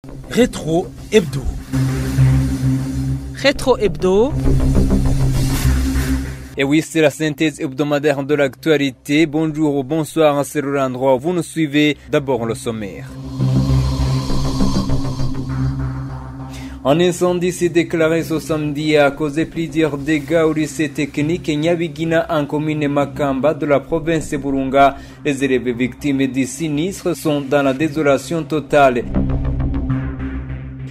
Rétro Hebdo. Rétro Hebdo. Et oui, c'est la synthèse hebdomadaire de l'actualité. Bonjour ou bonsoir, c'est l'endroit où vous nous suivez. D'abord le sommaire. Un incendie s'est déclaré ce samedi et a causé plusieurs dégâts au lycée technique Nyabigina en commune Makamba de la province de Burunga. Les élèves victimes du sinistre sont dans la désolation totale.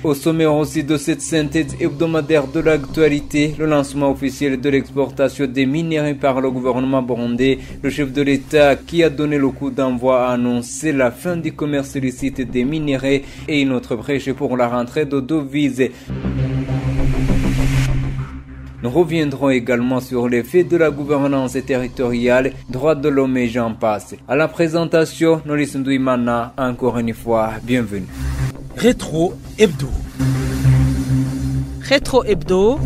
Au sommaire aussi de cette synthèse hebdomadaire de l'actualité, le lancement officiel de l'exportation des minerais par le gouvernement burundais. Le chef de l'État qui a donné le coup d'envoi a annoncé la fin du commerce illicite des minerais et une autre brèche pour la rentrée de devises. Nous reviendrons également sur les faits de la gouvernance territoriale, droits de l'homme et j'en passe. À la présentation, Noris Ndouimana, encore une fois, bienvenue. Rétro Hebdo. Rétro Hebdo.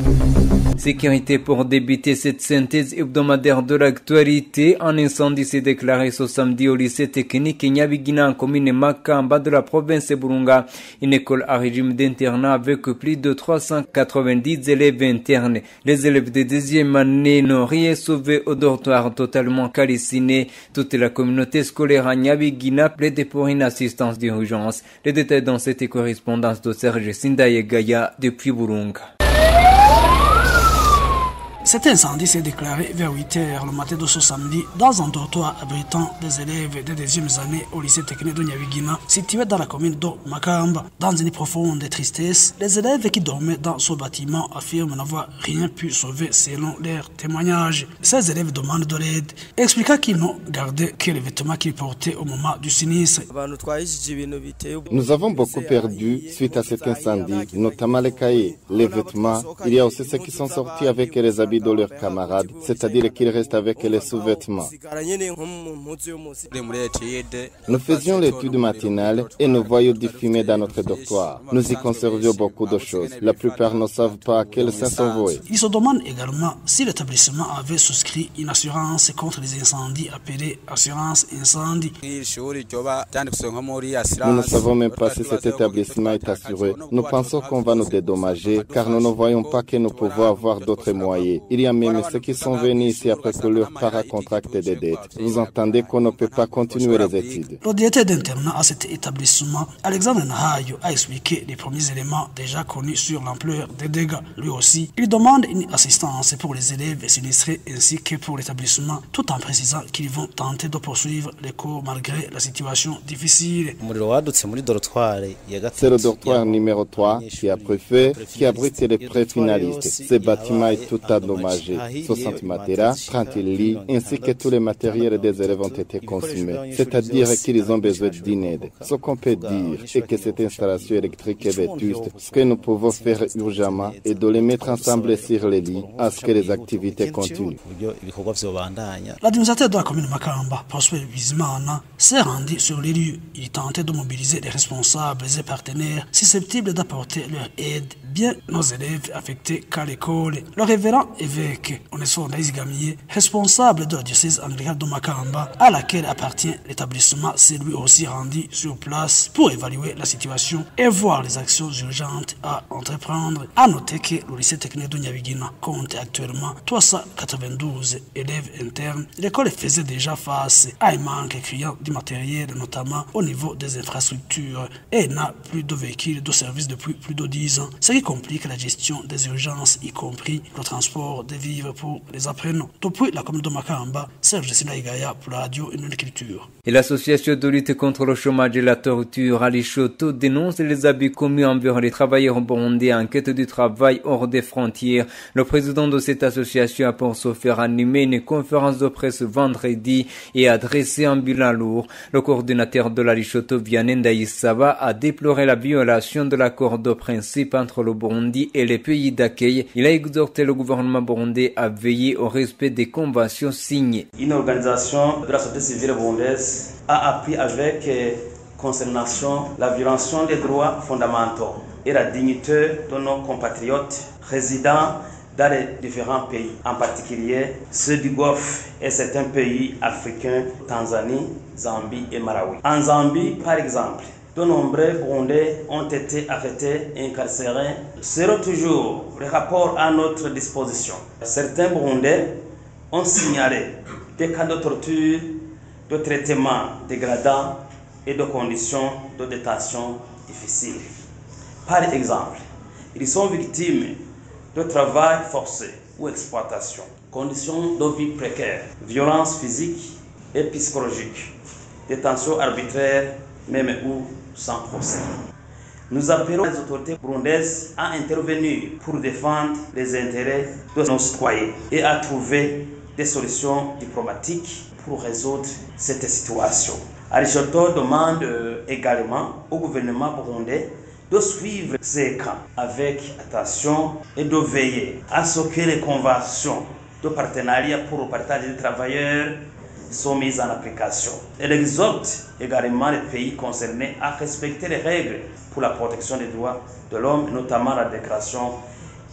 Sécurité pour débuter cette synthèse hebdomadaire de l'actualité. Un incendie s'est déclaré ce samedi au lycée technique Nyabigina en commune Makamba de la province de Burunga. Une école à régime d'internat avec plus de 390 élèves internes. Les élèves de deuxième année n'ont rien sauvé au dortoir totalement calciné. Toute la communauté scolaire à Nyabigina plaide pour une assistance d'urgence. Les détails dans cette correspondance de Serge Sindayegaya depuis Burunga. Cet incendie s'est déclaré vers 8h le matin de ce samedi dans un dortoir abritant des élèves des deuxièmes années au lycée technique de Nyabigina, situé dans la commune de Makamba. Dans une profonde tristesse, les élèves qui dormaient dans ce bâtiment affirment n'avoir rien pu sauver selon leurs témoignages. Ces élèves demandent de l'aide, expliquant qu'ils n'ont gardé que les vêtements qu'ils portaient au moment du sinistre. Nous avons beaucoup perdu suite à cet incendie, notamment les cahiers, les vêtements. Il y a aussi ceux qui sont sortis avec les habits de leurs camarades, c'est-à-dire qu'ils restent avec les sous-vêtements. Nous faisions l'étude matinale et nous voyions du fumier dans notre dortoir. Nous y conservions beaucoup de choses. La plupart ne savent pas à quel sens s'envoyer. Ils se demandent également si l'établissement avait souscrit une assurance contre les incendies appelée assurance incendie. Nous ne savons même pas si cet établissement est assuré. Nous pensons qu'on va nous dédommager car nous ne voyons pas que nous pouvons avoir d'autres moyens. Il y a même ceux qui sont venus ici après que leurs parents contractent des dettes. Vous entendez qu'on ne peut pas continuer les études. Le directeur d'internat à cet établissement, Alexandre Nahayo, a expliqué les premiers éléments déjà connus sur l'ampleur des dégâts. Lui aussi, il demande une assistance pour les élèves sinistrés ainsi que pour l'établissement, tout en précisant qu'ils vont tenter de poursuivre les cours malgré la situation difficile. C'est le dortoir numéro 3 qui a pris feu, qui abrite les préfinalistes. Ce bâtiment est tout endommagé. 60 matelas, 30 lits, ainsi que tous les matériels des élèves ont été consumés. C'est-à-dire qu'ils ont besoin d'une aide. Ce qu'on peut dire est que cette installation électrique est vétuste. Ce que nous pouvons faire urgemment est de les mettre ensemble sur les lits à ce que les activités continuent. L'administrateur de la commune Makamba, Prosper Bizimana, s'est rendu sur les lieux. Il tentait de mobiliser les responsables et partenaires susceptibles d'apporter leur aide, bien nos élèves affectés qu'à l'école. Le révérend évêque Onesphore Ndaizigamiye, responsable de la diocèse anglicane de Makamba, à laquelle appartient l'établissement, s'est lui aussi rendu sur place pour évaluer la situation et voir les actions urgentes à entreprendre. À noter que le lycée technique de Nyabigina compte actuellement 392 élèves internes. L'école faisait déjà face à un manque criant du matériel, notamment au niveau des infrastructures, et n'a plus de véhicules de service depuis plus de 10 ans, ce qui complique la gestion des urgences, y compris le transport des vivres pour les apprenants. Depuis la commune de Makamba, Serge Sindayegaya pour la radio Une Culture. Et l'association de lutte contre le chômage et la torture à l'Ishoto dénonce les abus commis envers les travailleurs burundais en quête du travail hors des frontières. Le président de cette association a pour se faire animer une conférence de presse vendredi et adresser un bilan lourd. Le coordinateur de la l'Ishoto, Vianney Ndaïsaba, a déploré la violation de l'accord de principe entre le Burundi et les pays d'accueil. Il a exhorté le gouvernement burundais à veiller au respect des conventions signées. Une organisation de la société civile burundaise a appris avec consternation la violation des droits fondamentaux et la dignité de nos compatriotes résidant dans les différents pays, en particulier ceux du Golfe et certains pays africains, Tanzanie, Zambie et Malawi. En Zambie, par exemple, de nombreux Burundais ont été arrêtés et incarcérés seront toujours les rapports à notre disposition. Certains Burundais ont signalé des cas de torture, de traitement dégradant et de conditions de détention difficiles. Par exemple, ils sont victimes de travail forcé ou exploitation, conditions de vie précaires, violences physiques et psychologiques, détention arbitraire, même ou sans procès. Nous appelons les autorités burundaises à intervenir pour défendre les intérêts de nos citoyens et à trouver des solutions diplomatiques pour résoudre cette situation. Aristote demande également au gouvernement burundais de suivre ces cas avec attention et de veiller à ce que les conventions de partenariat pour le partage des travailleurs sont mises en application. Elle exhorte également les pays concernés à respecter les règles pour la protection des droits de l'homme, notamment la Déclaration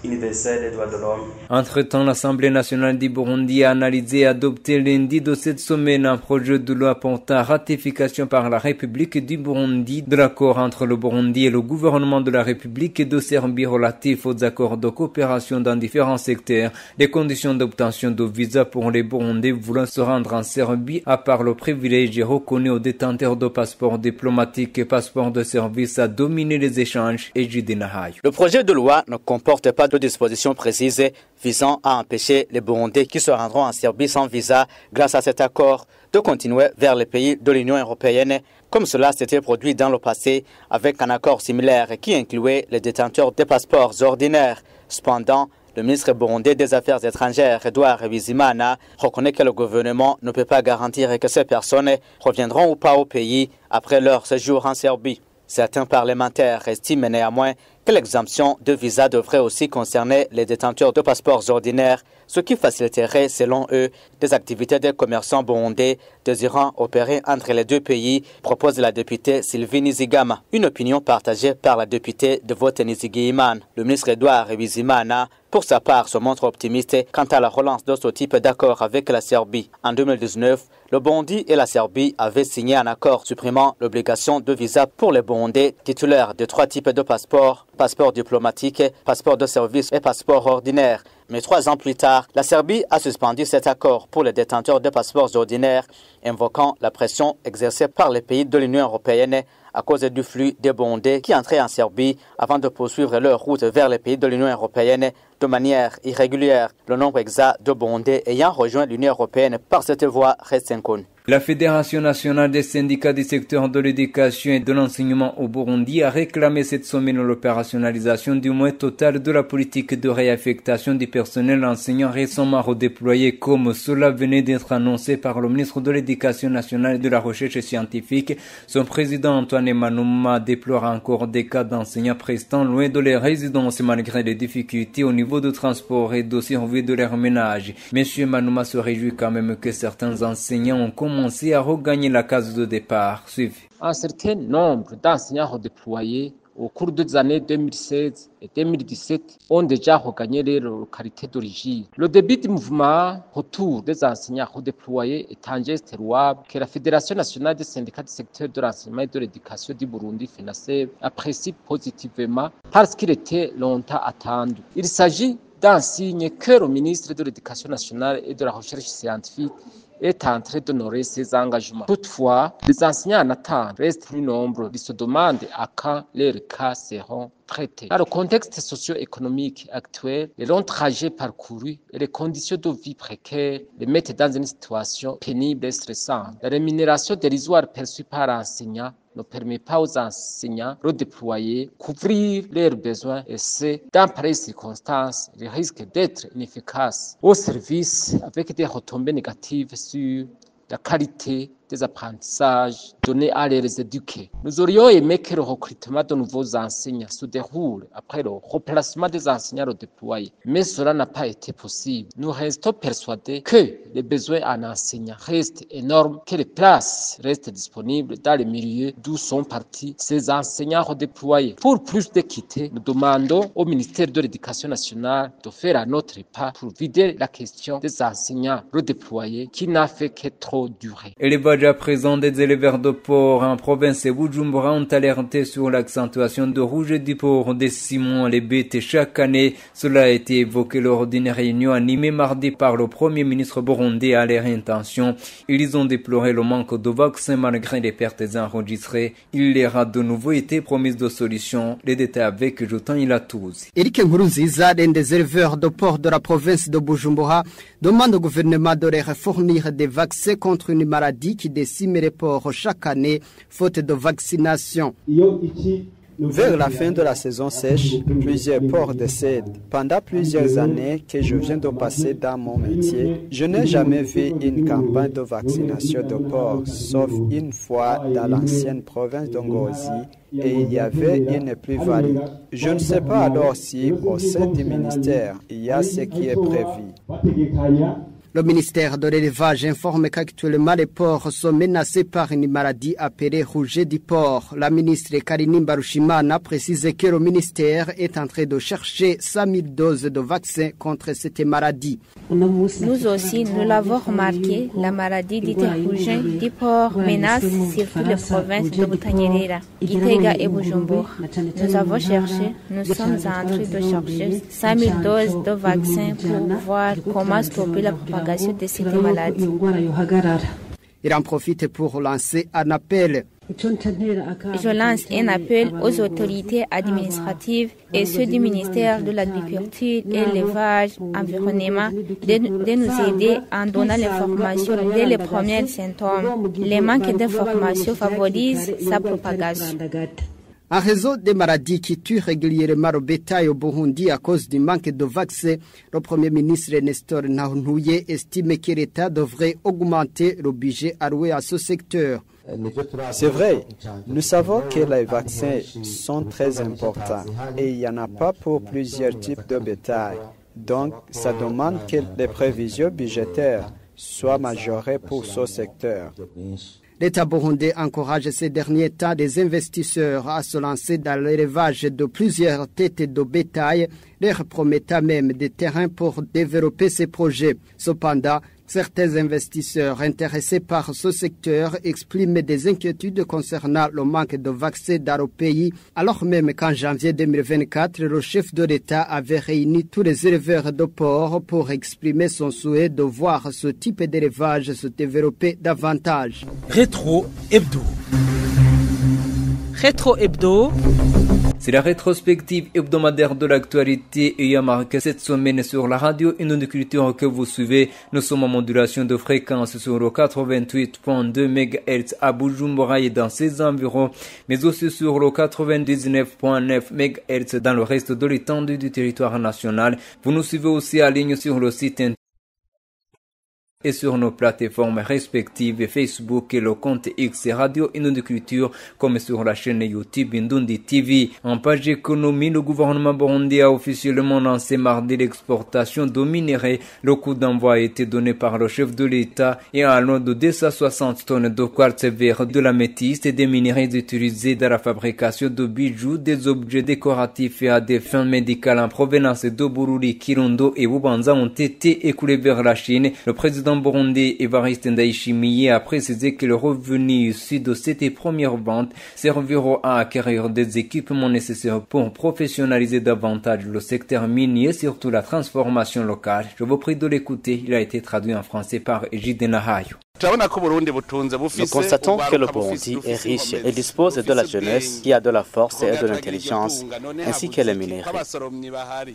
universelle des droits de l'homme. Entre-temps, l'Assemblée nationale du Burundi a analysé et adopté lundi de cette semaine un projet de loi portant ratification par la République du Burundi de l'accord entre le Burundi et le gouvernement de la République de Serbie relatif aux accords de coopération dans différents secteurs, les conditions d'obtention de visa pour les Burundais voulant se rendre en Serbie, à part le privilège reconnu aux détenteurs de passeports diplomatiques et passeports de service, a dominé les échanges et Judenahayo. Le projet de loi ne comporte pas de dispositions précises visant à empêcher les Burundais qui se rendront en Serbie sans visa grâce à cet accord de continuer vers les pays de l'Union européenne, comme cela s'était produit dans le passé avec un accord similaire qui incluait les détenteurs de passeports ordinaires. Cependant, le ministre burundais des Affaires étrangères, Edouard Bizimana, reconnaît que le gouvernement ne peut pas garantir que ces personnes reviendront ou pas au pays après leur séjour en Serbie. Certains parlementaires estiment néanmoins que l'exemption de visa devrait aussi concerner les détenteurs de passeports ordinaires, ce qui faciliterait, selon eux, des activités des commerçants burundais désirant opérer entre les deux pays, propose la députée Sylvie Nizigama. Une opinion partagée par la députée de vote Nizigiyimana. Le ministre Edouard Bizimana, pour sa part, se montre optimiste quant à la relance de ce type d'accord avec la Serbie. En 2019, le Burundi et la Serbie avaient signé un accord supprimant l'obligation de visa pour les Burundais titulaires de 3 types de passeports: passeport diplomatique, passeport de service et passeport ordinaire. Mais 3 ans plus tard, la Serbie a suspendu cet accord pour les détenteurs de passeports ordinaires, invoquant la pression exercée par les pays de l'Union européenne à cause du flux des Burundais qui entraient en Serbie avant de poursuivre leur route vers les pays de l'Union européenne de manière irrégulière. Le nombre exact de Burundais ayant rejoint l'Union européenne par cette voie reste inconnu. La Fédération nationale des syndicats du secteur de l'éducation et de l'enseignement au Burundi a réclamé cette semaine l'opérationnalisation du moyen total de la politique de réaffectation du personnel enseignant récemment redéployé, comme cela venait d'être annoncé par le ministre de l'Éducation nationale et de la recherche scientifique. Son président Antoine Manuma déplore encore des cas d'enseignants restant loin de leur résidence malgré les difficultés au niveau de transport et de survie de leur ménage. Monsieur Manuma se réjouit quand même que certains enseignants ont commencé à regagner la case de départ. Suivez. Un certain nombre d'enseignants redéployés au cours des années 2016 et 2017 ont déjà regagné leur localité d'origine. Le début du mouvement retour des enseignants redéployés est un geste louable que la Fédération nationale des syndicats du secteur de l'enseignement et de l'éducation du Burundi, FENASEB, apprécie positivement parce qu'il était longtemps attendu. Il s'agit d'un signe que le ministre de l'Éducation nationale et de la recherche scientifique est en train d'honorer ses engagements. Toutefois, les enseignants en attente restent plus nombreux. Ils se demandent à quand leurs cas seront traités. Dans le contexte socio-économique actuel, les longs trajets parcourus et les conditions de vie précaires les mettent dans une situation pénible et stressante. La rémunération dérisoire perçue par l'enseignant ne permet pas aux enseignants redéployés couvrir leurs besoins et c'est dans pareilles circonstances, ils risquent d'être inefficaces au service avec des retombées négatives sur la qualité des apprentissages donnés à les éduquer. Nous aurions aimé que le recrutement de nouveaux enseignants se déroule après le remplacement des enseignants redéployés, mais cela n'a pas été possible. Nous restons persuadés que les besoins en enseignants restent énormes, que les places restent disponibles dans les milieux d'où sont partis ces enseignants redéployés. Pour plus d'équité, nous demandons au ministère de l'Éducation nationale de faire un autre pas pour vider la question des enseignants redéployés qui n'a fait que trop durer. élevage à présent des éleveurs de porc en province de Bujumbura ont alerté sur l'accentuation de rouge du porc décimant les bêtes chaque année. Cela a été évoqué lors d'une réunion animée mardi par le Premier ministre burundais à leur intention. Ils ont déploré le manque de vaccins malgré les pertes enregistrées. Il leur a de nouveau été promis de solutions. Les détails avec Jotan Ilatouz. Eric Nkurunziza, l'un des éleveurs de porc de la province de Bujumbura, demande au gouvernement de leur fournir des vaccins contre une maladie qui décime les porcs chaque année, faute de vaccination. Vers la fin de la saison sèche, plusieurs porcs décèdent. Pendant plusieurs années que je viens de passer dans mon métier, je n'ai jamais vu une campagne de vaccination de porcs, sauf une fois dans l'ancienne province d'Ongozi, et il y avait une plus-value. Je ne sais pas alors si au sein du ministère, il y a ce qui est prévu. Le ministère de l'élevage informe qu'actuellement les porcs sont menacés par une maladie appelée rouget du porc. La ministre Karini Mbarushimana précise que le ministère est en train de chercher 100 000 doses de vaccins contre cette maladie. Nous aussi, nous l'avons remarqué, la maladie dite rouget du porc menace surtout les provinces de Butanyerera, Gitega et Bujumbura. Nous avons cherché, nous sommes en train de chercher 100 000 doses de vaccins pour voir comment stopper la propagation de cette maladie. Il en profite pour lancer un appel. Je lance un appel aux autorités administratives et ceux du ministère de l'Agriculture, l'Élevage, l'Environnement de nous aider en donnant l'information dès les premiers symptômes. Le manque d'information favorise sa propagation. En raison des maladies qui tuent régulièrement le bétail au Burundi à cause du manque de vaccins, le Premier ministre Nestor Ntahuntuye estime que l'État devrait augmenter le budget alloué à ce secteur. C'est vrai, nous savons que les vaccins sont très importants et il n'y en a pas pour plusieurs types de bétail. Donc, ça demande que les prévisions budgétaires soient majorées pour ce secteur. L'État burundais encourage ces derniers temps des investisseurs à se lancer dans l'élevage de plusieurs têtes de bétail, leur promettant même des terrains pour développer ces projets. Cependant, certains investisseurs intéressés par ce secteur expriment des inquiétudes concernant le manque de vaccins dans le pays, alors même qu'en janvier 2024, le chef de l'État avait réuni tous les éleveurs de porcs pour exprimer son souhait de voir ce type d'élevage se développer davantage. Rétro Hebdo. Rétro Hebdo. C'est la rétrospective hebdomadaire de l'actualité ayant marqué cette semaine sur la radio Union de Culture que vous suivez. Nous sommes en modulation de fréquence sur le 88.2 MHz à Bujumbura et dans ses environs, mais aussi sur le 99.9 MHz dans le reste de l'étendue du territoire national. Vous nous suivez aussi en ligne sur le site internet et sur nos plateformes respectives Facebook et le compte X Radio Union de Culture comme sur la chaîne YouTube Indundi TV. En page économie, le gouvernement burundais a officiellement lancé mardi l'exportation de minerais. Le coup d'envoi a été donné par le chef de l'État et allant de 260 tonnes de quartz vert, de la métisse et des minerais utilisés dans la fabrication de bijoux, des objets décoratifs et à des fins médicales en provenance de Bururi, Kirundo et Bubanza ont été écoulés vers la Chine. Le président burundais Evariste Ndayishimiye a précisé que le revenu issu de cette première vente servira à acquérir des équipements nécessaires pour professionnaliser davantage le secteur minier, surtout la transformation locale. Je vous prie de l'écouter. Il a été traduit en français par Egide Nahayo. Nous constatons que le Burundi est riche et dispose de la jeunesse qui a de la force et de l'intelligence, ainsi que les minerais.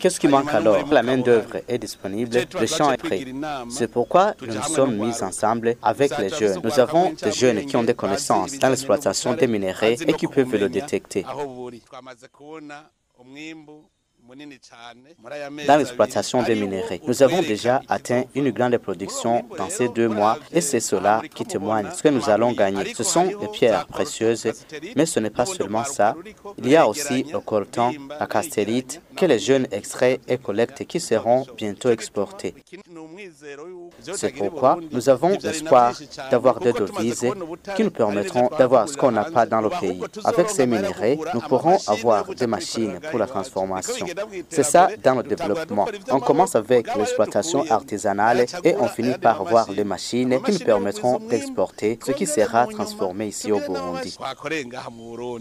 Qu'est-ce qui manque alors? La main-d'œuvre est disponible, le champ est prêt. C'est pourquoi nous nous sommes mis ensemble avec les jeunes. Nous avons des jeunes qui ont des connaissances dans l'exploitation des minerais et qui peuvent le détecter. Dans l'exploitation des minerais, nous avons déjà atteint une grande production dans ces 2 mois et c'est cela qui témoigne ce que nous allons gagner. Ce sont des pierres précieuses, mais ce n'est pas seulement ça. Il y a aussi le coltan, la castérite, que les jeunes extraits et collectes qui seront bientôt exportés. C'est pourquoi nous avons l'espoir d'avoir des devises qui nous permettront d'avoir ce qu'on n'a pas dans le pays. Avec ces minerais, nous pourrons avoir des machines pour la transformation. C'est ça dans le développement. On commence avec l'exploitation artisanale et on finit par avoir des machines qui nous permettront d'exporter ce qui sera transformé ici au Burundi.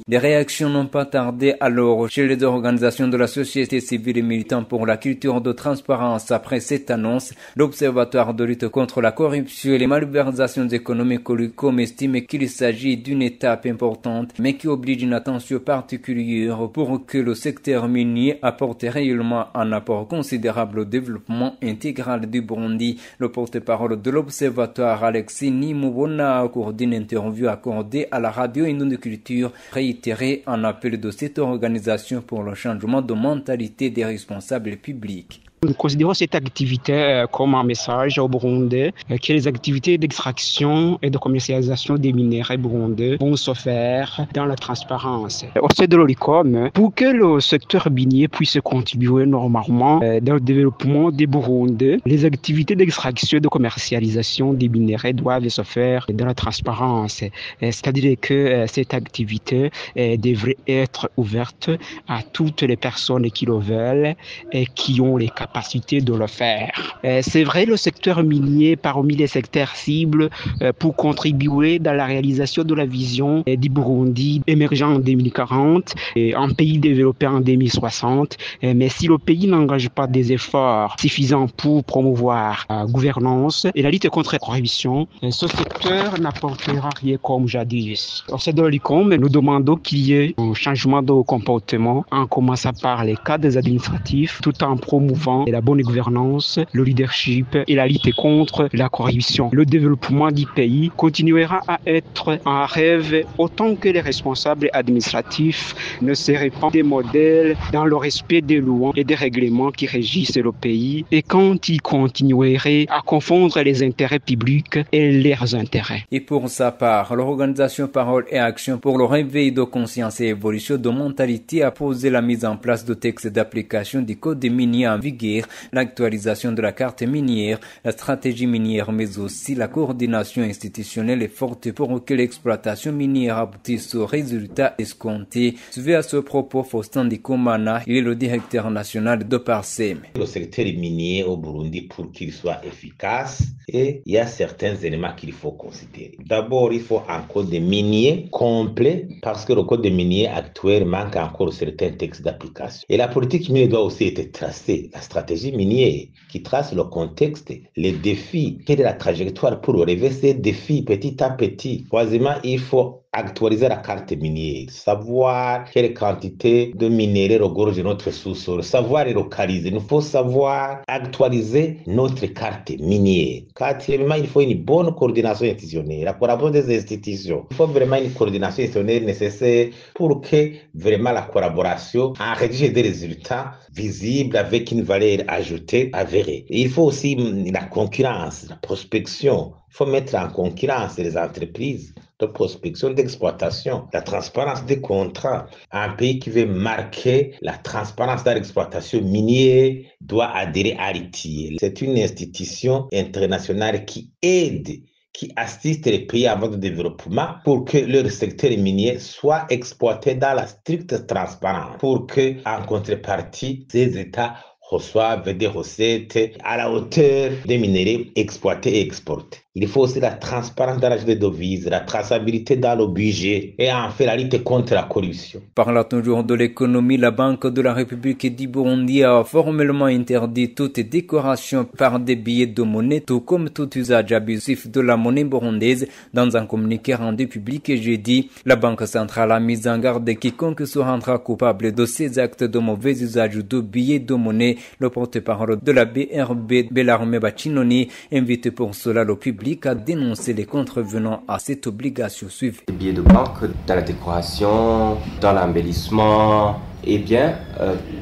Les réactions n'ont pas tardé alors chez les organisations de la société civile et militants pour la culture de transparence. Après cette annonce, l'Observatoire de lutte contre la corruption et les malversations économiques Olicom estime qu'il s'agit d'une étape importante, mais qui oblige une attention particulière pour que le secteur minier apporte réellement un apport considérable au développement intégral du Burundi. Le porte-parole de l'Observatoire, Alexis Nimubona, au cours d'une interview accordée à la radio Indonde Culture, réitérait un appel de cette organisation pour le changement de mentalité des responsables publics. Nous considérons cette activité comme un message au Burundi que les activités d'extraction et de commercialisation des minerais burundais vont se faire dans la transparence. Au sein de l'Olicom, pour que le secteur minier puisse contribuer normalement dans le développement des Burundais, les activités d'extraction et de commercialisation des minerais doivent se faire dans la transparence. C'est-à-dire que cette activité devrait être ouverte à toutes les personnes qui le veulent et qui ont les capacités de le faire. C'est vrai, le secteur minier parmi les secteurs cibles pour contribuer dans la réalisation de la vision du Burundi émergent en 2040 et un pays développé en 2060. Mais si le pays n'engage pas des efforts suffisants pour promouvoir la gouvernance et la lutte contre la corruption, ce secteur n'apportera rien comme jadis. Au sein de l'Olicom, nous demandons qu'il y ait un changement de comportement en commençant par les cadres administratifs tout en promouvant la bonne gouvernance, le leadership et la lutte contre la corruption. Le développement du pays continuera à être un rêve autant que les responsables administratifs ne seraient pas des modèles dans le respect des lois et des règlements qui régissent le pays et quand ils continueraient à confondre les intérêts publics et leurs intérêts. Et pour sa part, l'organisation Parole et Action pour le réveil de conscience et évolution de mentalité a posé la mise en place de textes d'application du code des miniers en vigueur, l'actualisation de la carte minière, la stratégie minière, mais aussi la coordination institutionnelle est forte pour que l'exploitation minière aboutisse aux résultats escomptés. Suivez à ce propos Faustin Ndikumana, il est le directeur national de Parsem. Le secteur minier au Burundi, pour qu'il soit efficace, et il y a certains éléments qu'il faut considérer. D'abord, il faut un code minier complet parce que le code minier actuel manque encore certains textes d'application. Et la politique minière doit aussi être tracée. La stratégie minière qui trace le contexte, les défis, quelle est la trajectoire pour relever ces défis petit à petit. Troisièmement, il faut actualiser la carte minière, savoir quelle quantité de minerais regorge notre sous-sol, savoir les localiser. Il faut savoir actualiser notre carte minière. Quatrièmement, il faut une bonne coordination institutionnelle, la collaboration des institutions. Il faut vraiment une coordination institutionnelle nécessaire pour que vraiment la collaboration enregistre des résultats visibles avec une valeur ajoutée avérée. Et il faut aussi la concurrence, la prospection. Il faut mettre en concurrence les entreprises de prospection, d'exploitation, la transparence des contrats. Un pays qui veut marquer la transparence dans l'exploitation minière doit adhérer à l'ITIE. C'est une institution internationale qui aide, qui assiste les pays en voie de développement pour que leur secteur minier soit exploité dans la stricte transparence, pour que, en contrepartie, ces États reçoivent des recettes à la hauteur des minéraux exploités et exportés. Il faut aussi la transparence dans l'achat des devises, la traçabilité dans le budget et enfin la lutte contre la corruption. Parlant toujours de l'économie, la Banque de la République du Burundi a formellement interdit toute décoration par des billets de monnaie, tout comme tout usage abusif de la monnaie burundaise. Dans un communiqué rendu public jeudi, la Banque centrale a mis en garde quiconque se rendra coupable de ces actes de mauvais usage de billets de monnaie. Le porte-parole de la BRB, Bellarmé Bacinoni, invite pour cela le public à dénoncer les contrevenants à cette obligation suivie. Les billets de banque dans la décoration, dans l'embellissement, eh bien,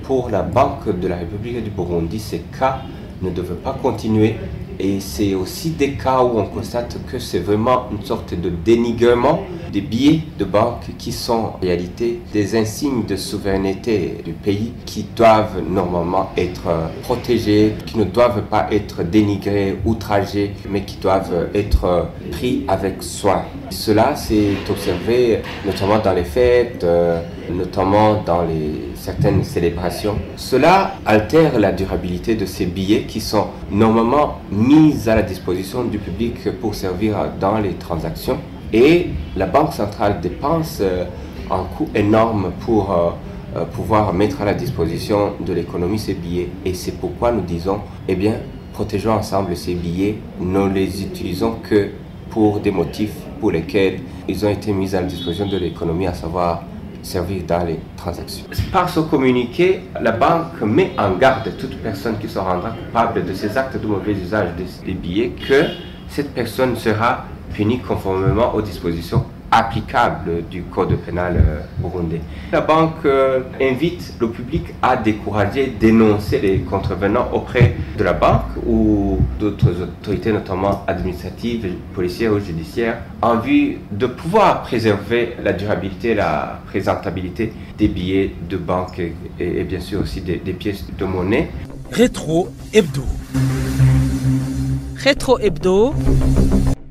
pour la Banque de la République du Burundi, ces cas ne devaient pas continuer Et c'est aussi des cas où on constate que c'est vraiment une sorte de dénigrement des billets de banque qui sont en réalité des insignes de souveraineté du pays qui doivent normalement être protégés, qui ne doivent pas être dénigrés, outragés, mais qui doivent être pris avec soin. Cela s'est observé notamment dans les fêtes, notamment dans certaines célébrations. Cela altère la durabilité de ces billets qui sont normalement mis à la disposition du public pour servir dans les transactions. Et la Banque centrale dépense un coût énorme pour pouvoir mettre à la disposition de l'économie ces billets. Et c'est pourquoi nous disons, eh bien, protégeons ensemble ces billets, ne les utilisons que pour des motifs pour lesquels ils ont été mis à la disposition de l'économie, à savoir servir dans les transactions. Par ce communiqué, la banque met en garde toute personne qui se rendra coupable de ces actes de mauvais usage des billets que cette personne sera punie conformément aux dispositions applicables du code pénal burundais. La banque invite le public à décourager, dénoncer les contrevenants auprès de la banque ou d'autres autorités, notamment administratives, policières ou judiciaires, en vue de pouvoir préserver la durabilité, la présentabilité des billets de banque et bien sûr aussi des pièces de monnaie. Rétro Hebdo. Rétro Hebdo.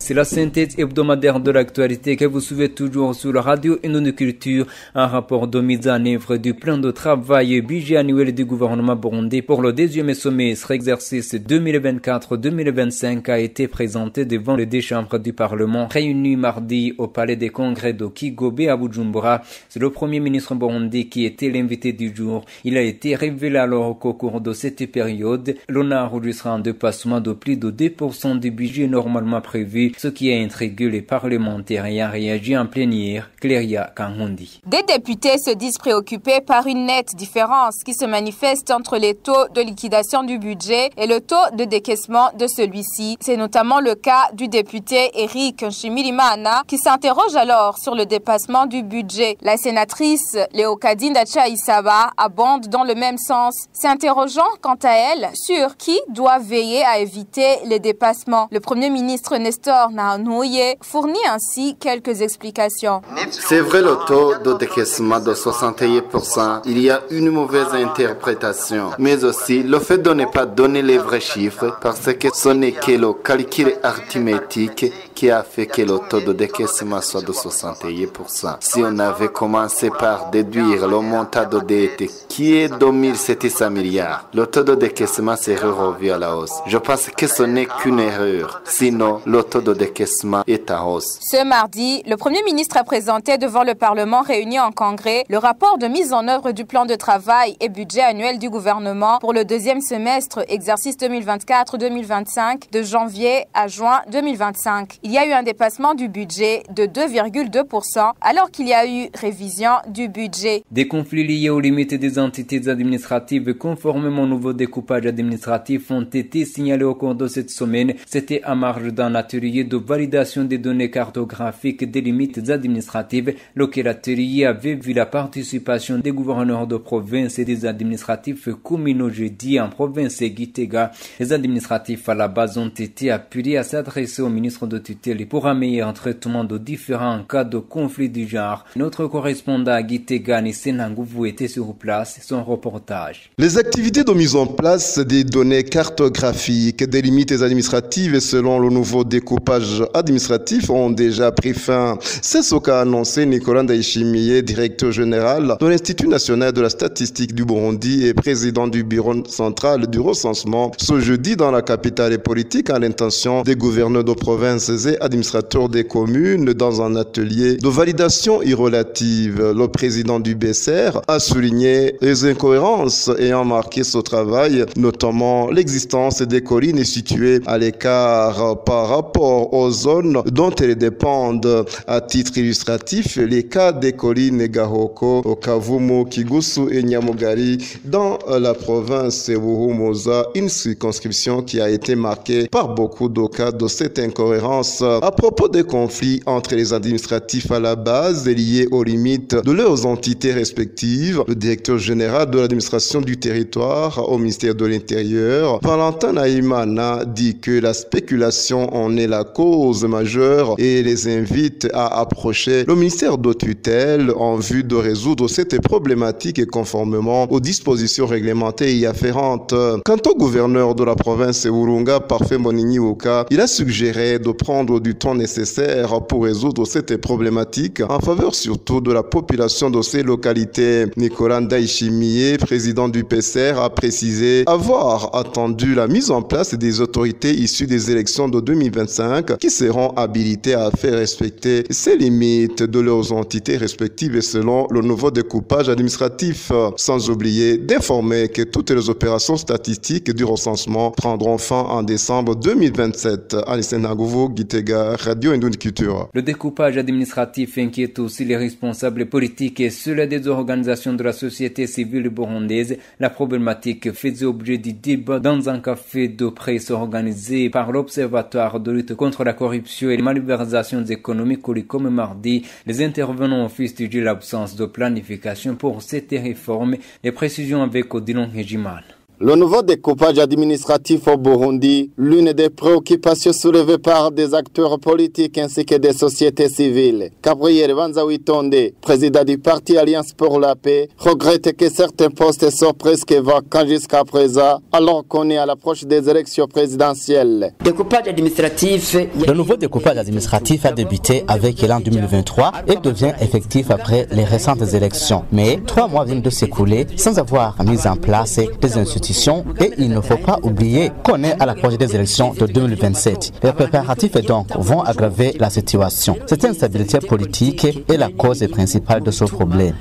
C'est la synthèse hebdomadaire de l'actualité que vous suivez toujours sur la radio Indone Culture, un rapport de mise en œuvre du plan de travail budget annuel du gouvernement burundais pour le deuxième semestre exercice 2024-2025 a été présenté devant les deux chambres du Parlement réunies mardi au palais des congrès de Kigobe à Bujumbura. C'est le premier ministre burundais qui était l'invité du jour. Il a été révélé alors qu'au cours de cette période, l'on a enregistré un dépassement de plus de 2% du budget normalement prévu, ce qui a intrigué les parlementaires et a réagi en plénière. Cléria Kanhundi. Des députés se disent préoccupés par une nette différence qui se manifeste entre les taux de liquidation du budget et le taux de décaissement de celui-ci. C'est notamment le cas du député Eric Nshimirimana qui s'interroge alors sur le dépassement du budget. La sénatrice Léocadine Isaba abonde dans le même sens, s'interrogeant quant à elle sur qui doit veiller à éviter les dépassements. Le premier ministre Nestor Nahanoye fournit ainsi quelques explications. C'est vrai, le taux de décaissement de 61%, il y a une mauvaise interprétation, mais aussi le fait de ne pas donner les vrais chiffres parce que ce n'est que le calcul arithmétique qui a fait que le taux de décaissement soit de 61%. Si on avait commencé par déduire le montant de dette qui est de 1700 milliards, le taux de décaissement serait revu à la hausse. Je pense que ce n'est qu'une erreur, sinon le taux de décaissement est en hausse. Ce mardi, le Premier ministre a présenté devant le Parlement réuni en congrès le rapport de mise en œuvre du plan de travail et budget annuel du gouvernement pour le deuxième semestre exercice 2024-2025 de janvier à juin 2025. Il y a eu un dépassement du budget de 2,2% alors qu'il y a eu révision du budget. Des conflits liés aux limites des entités administratives conformément au nouveau découpage administratif ont été signalés au cours de cette semaine. C'était à marge d'un atelier de validation des données cartographiques des limites administratives. Lequel atelier avait vu la participation des gouverneurs de province et des administratifs communaux jeudi en province Gitega. Les administratifs à la base ont été appelés à s'adresser au ministre de tutelle pour un meilleur traitement de différents cas de conflits du genre. Notre correspondant à Gitega, Nissenangouvou, était sur place. Son reportage. Les activités de mise en place des données cartographiques des limites administratives selon le nouveau découpage administratif ont déjà pris fin. C'est ce qu'a annoncé Nicolas Ndayishimiye, directeur général de l'Institut national de la statistique du Burundi et président du bureau central du recensement, ce jeudi dans la capitale politique à l'intention des gouverneurs de provinces et administrateurs des communes dans un atelier de validation relative. Le président du BCR a souligné les incohérences ayant marqué ce travail, notamment l'existence des collines situées à l'écart par rapport aux zones dont elles dépendent. À titre illustratif, les cas des collines Gahoko, Kavumu, Kigusu et Nyamugari dans la province Buhumuza, une circonscription qui a été marquée par beaucoup de cas de cette incohérence France à propos des conflits entre les administratifs à la base et liés aux limites de leurs entités respectives. Le directeur général de l'administration du territoire au ministère de l'Intérieur, Valentin Naïmana, dit que la spéculation en est la cause majeure et les invite à approcher le ministère de tutelle en vue de résoudre cette problématique et conformément aux dispositions réglementaires y afférentes. Quant au gouverneur de la province Urunga, Parfait Monigny-Oka, il a suggéré de prendre du temps nécessaire pour résoudre cette problématique en faveur surtout de la population de ces localités. Nicolas Ndaïchimié, président du PCR, a précisé avoir attendu la mise en place des autorités issues des élections de 2025 qui seront habilitées à faire respecter ces limites de leurs entités respectives selon le nouveau découpage administratif, sans oublier d'informer que toutes les opérations statistiques du recensement prendront fin en décembre 2027. Alison Nagouvo, Gitega, Radio Indounie Culture. Le découpage administratif inquiète aussi les responsables politiques et ceux des organisations de la société civile burundaise. La problématique faisait objet du débat dans un café de presse organisé par l'Observatoire de lutte contre la corruption et les malversations économiques comme mardi. Les intervenants ont fustigé l'absence de planification pour cette réforme. Les précisions avec Odilon Hejiman. Le nouveau découpage administratif au Burundi, l'une des préoccupations soulevées par des acteurs politiques ainsi que des sociétés civiles. Gabriel Banzawitonde, président du parti Alliance pour la paix, regrette que certains postes soient presque vacants jusqu'à présent, alors qu'on est à l'approche des élections présidentielles. Le nouveau découpage administratif a débuté avec l'an 2023 et devient effectif après les récentes élections. Mais 3 mois viennent de s'écouler sans avoir mis en place des institutions. Et il ne faut pas oublier qu'on est à l'approche des élections de 2027. Les préparatifs donc vont aggraver la situation. Cette instabilité politique est la cause principale de ce problème.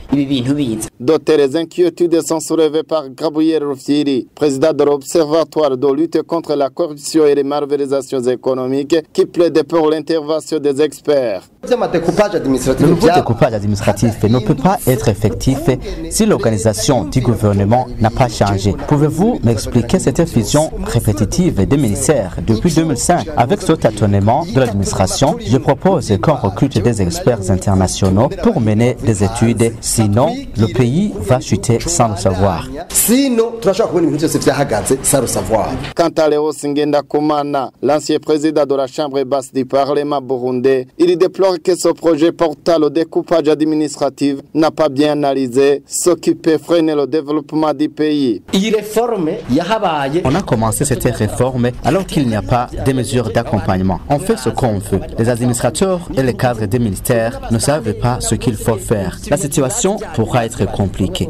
D'autres inquiétudes sont soulevées par Gabriel Rufiri, président de l'Observatoire de lutte contre la corruption et les malversations économiques, qui plaide pour l'intervention des experts. Le nouveau découpage administratif ne peut pas être effectif si l'organisation du gouvernement n'a pas changé. Pouvez-vous m'expliquer cette fusion répétitive des ministères depuis 2005? Avec ce tâtonnement de l'administration, je propose qu'on recrute des experts internationaux pour mener des études, sinon le pays va chuter sans le savoir. Quant à Léo Singenda Koumana, l'ancien président de la Chambre basse du Parlement burundais, il déplore que ce projet portant le découpage administratif n'a pas bien analysé ce qui peut freiner le développement du pays. On a commencé cette réforme alors qu'il n'y a pas de mesures d'accompagnement. On fait ce qu'on veut. Les administrateurs et les cadres des ministères ne savent pas ce qu'il faut faire. La situation pourra être compliquée.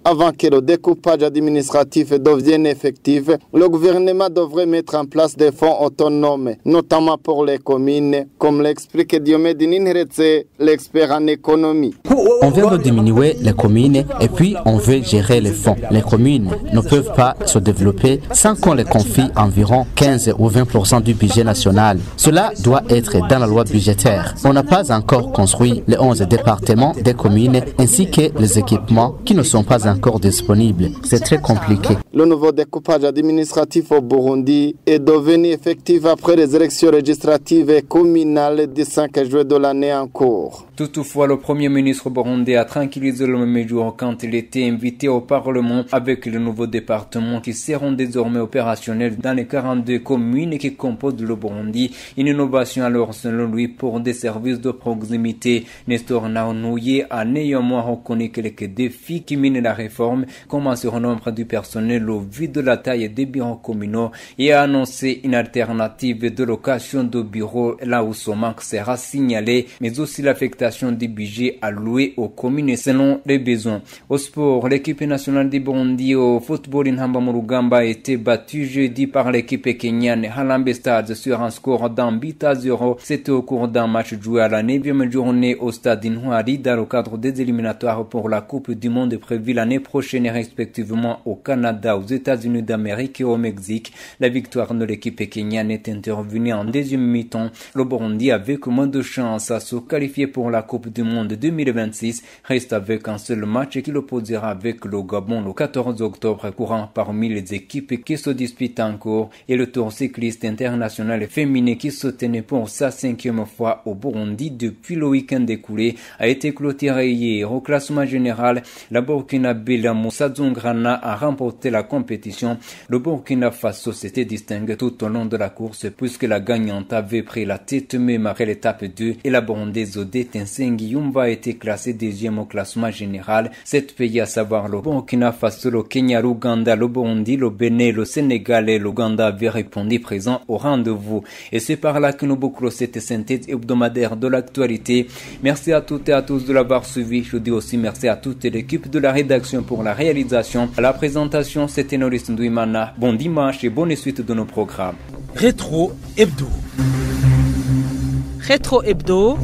Avant que le découpage administratif devienne effectif, le gouvernement devrait mettre en place des fonds autonomes, notamment pour les communes, comme l'explique Diomede Ninheretse, l'expert en économie. On vient de diminuer les communes et puis on veut gérer les fonds. Les communes ne peuvent pas se développer sans qu'on les confie environ 15 ou 20% du budget national. Cela doit être dans la loi budgétaire. On n'a pas encore construit les 11 départements des communes ainsi que les équipements qui ne sont pas encore disponibles. C'est très compliqué. Le nouveau découpage administratif au Burundi est devenu effectif après les élections législatives et communales du 5 juillet de l'année en cours. Toutefois, le Premier ministre burundais a tranquillisé le même jour quand il était invité au Parlement avec le nouveau département qui seront désormais opérationnels dans les 42 communes qui composent le Burundi. Une innovation alors selon lui pour des services de proximité. Nestor Naonouye a néanmoins reconnu quelques défis qui minent la réforme, comme un surnombre du personnel au vu de la taille des bureaux communaux, et a annoncé une alternative de location de bureaux là où ce manque sera signalé, mais aussi l'affectation des budgets alloués aux communes selon les besoins. Au sport, l'équipe nationale du Burundi au football Intamba mu Rugamba a été battue jeudi par l'équipe kenyane Harambee Stars sur un score d'un but à 0. C'était au cours d'un match joué à la 9e journée au stade Intwari dans le cadre des éliminatoires pour la Coupe du Monde prévue l'année l'année prochaine respectivement au Canada, aux États-Unis d'Amérique et au Mexique. La victoire de l'équipe kenyane est intervenue en deuxième mi-temps. Le Burundi, avec moins de chance à se qualifier pour la Coupe du Monde 2026, reste avec un seul match qui l'opposera avec le Gabon le 14 octobre, courant parmi les équipes qui se disputent encore, et le tour cycliste international féminin qui se tenait pour sa 5e fois au Burundi depuis le week-end écoulé a été clôturé hier. Au classement général, la Burkinabé la Moussa Zungrana a remporté la compétition. Le Burkina Faso s'était distingué tout au long de la course puisque la gagnante avait pris la tête même après l'étape 2 et la Burundaise Odette Nsengi Yumba a été classée deuxième au classement général. 7 pays à savoir le Burkina Faso, le Kenya, l'Ouganda, le Burundi, le Bénin, le Sénégal et l'Ouganda avaient répondu présent au rendez-vous. Et c'est par là que nous bouclons cette synthèse hebdomadaire de l'actualité. Merci à toutes et à tous de l'avoir suivi. Je dis aussi merci à toute l'équipe de la rédaction pour la réalisation. À la présentation, c'était Norris Ndouimana. Bon dimanche et bonne suite de nos programmes. Rétro Hebdo. Rétro Hebdo.